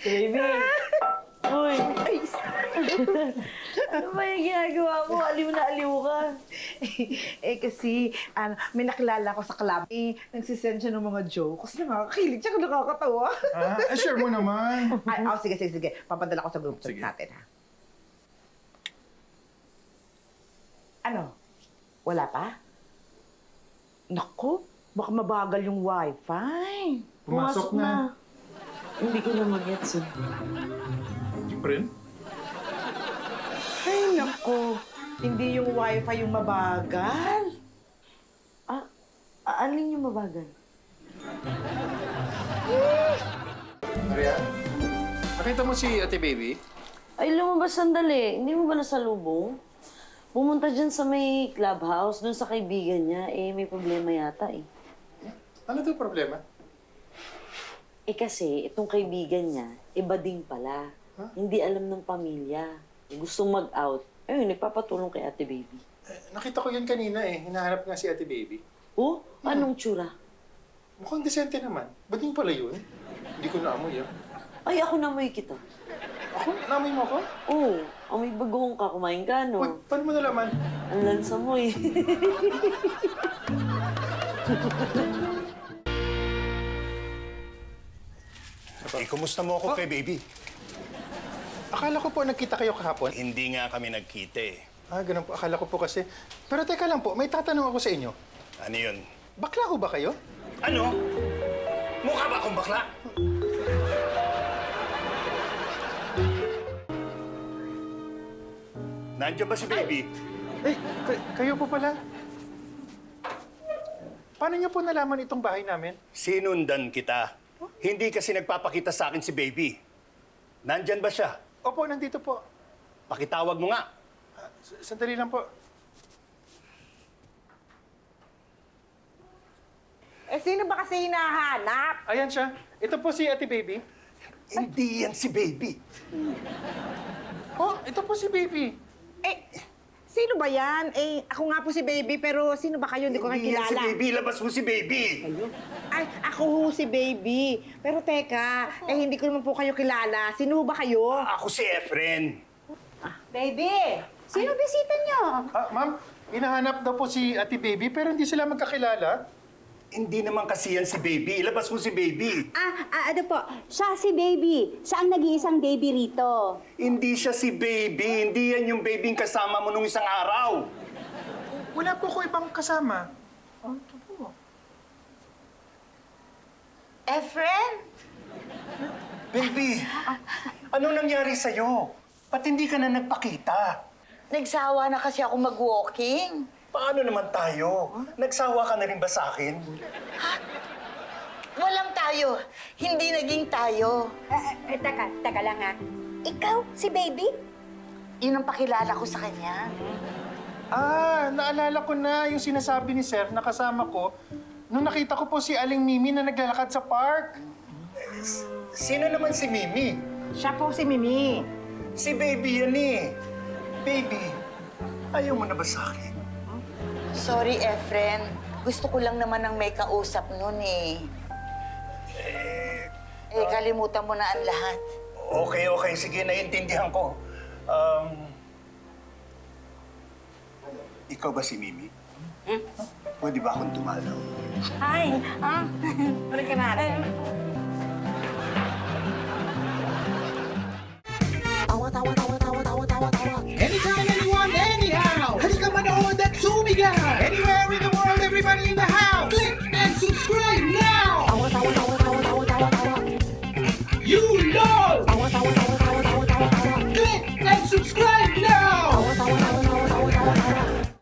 Baby! Uy! Ano ba yung ginagawa mo? Aliw na aliw ka. Kasi, may nakilala ko sa club. Nagsisend siya ng mga jokes na nakakakilig tsaka nakakatawa. Share mo naman. Sige. Papadala ko sa group chat Sige. natin, ha? Ano? Wala pa? Naku, baka mabagal yung wifi. Pumasok na. Hindi ko na mag-gets. Friend? Ay, naku. Hindi yung wifi yung mabagal. Alin yung mabagal? Maria? Nakita mo si Ate Baby? Ay, lumabas sandali. Hindi mo ba nasalubong? Pumunta dyan sa may clubhouse, dun sa kaibigan niya. May problema yata eh. Ano daw problema? Kasi, itong kaibigan niya, bading pala. Huh? Hindi alam ng pamilya. Gustong mag-out. Ayun, nagpapatulong kay Ate Baby. Nakita ko yun kanina Hinahanap nga si Ate Baby. Oh, anong tsura? Mukhang desente naman. Ba't yung pala yun? Hindi ko naamoy Ay, ako namoy kita. Ako? Naamoy mo ako? Oo, amoy bagong ka. Kumain ka, no? Uy, paano mo nalaman? Ang lansa mo eh. Kumusta mo ako kay baby? Akala ko po nagkita kayo kahapon. Hindi nga kami nagkita eh. Ganun po. Akala ko po kasi. Pero teka lang po, may tatanong ako sa inyo. Ano yun? Bakla ho ba kayo? Ano? Mukha ba akong bakla? Nandiyan ba si baby? Kayo po pala. Paano niyo po nalaman itong bahay namin? Sinundan kita. Hindi kasi nagpapakita sa akin si baby. Nandyan ba siya? Opo, nandito po. Pakitawag mo nga. Sandali lang po. Sino ba kasi hinahanap? Ayan siya. Ito po si Ate Baby. Hindi yan si baby. Ito po si Baby. Sino ba yan? Ako nga po si Baby, pero sino ba kayo? Hindi ko kayo Hindi yan si kilala. baby. Labas mo si baby. Ay, ako ho si Baby. Pero teka, hindi ko naman po kayo kilala. Sino ho ba kayo? Ako si Efren. Baby! Sino bisita niyo? Ma'am, hinahanap daw po si Ate Baby, pero hindi sila magkakilala. Hindi naman kasi yan si baby. Ilabas mo si baby. Ano po? Siya si Baby. Siya ang nag-iisang baby rito. Hindi siya si baby. Hindi yan yung baby kasama mo nung isang araw. Wala po ko ibang kasama. Ito po. Efren? Baby, anong nangyari sa'yo? Ba't hindi ka na nagpakita? Nagsawa na kasi ako mag-walking. Paano naman tayo? Nagsawa ka na rin ba sa akin? Walang tayo. Hindi naging tayo. Teka lang ha. Ikaw, si Baby? Yun ang pakilala ko sa kanya. Naalala ko na yung sinasabi ni Sir na kasama ko nung nakita ko po si Aling Mimi na naglalakad sa park. Sino naman si Mimi? Siya po si Mimi. Si baby yan eh. Baby, ayaw mo na ba sa akin? Sorry, Efren. Gusto ko lang naman ng may kausap nun eh. Kalimutan mo na ang lahat. Okay. Sige, naiintindihan ko. Ikaw ba si Mimi? Pwede ba akong dumalaw? Hi! Balik ka natin. Anytime, anyone, anyhow. Halika manood at sumigaw. Anywhere in the world, everybody in the house. Click and subscribe now. You know.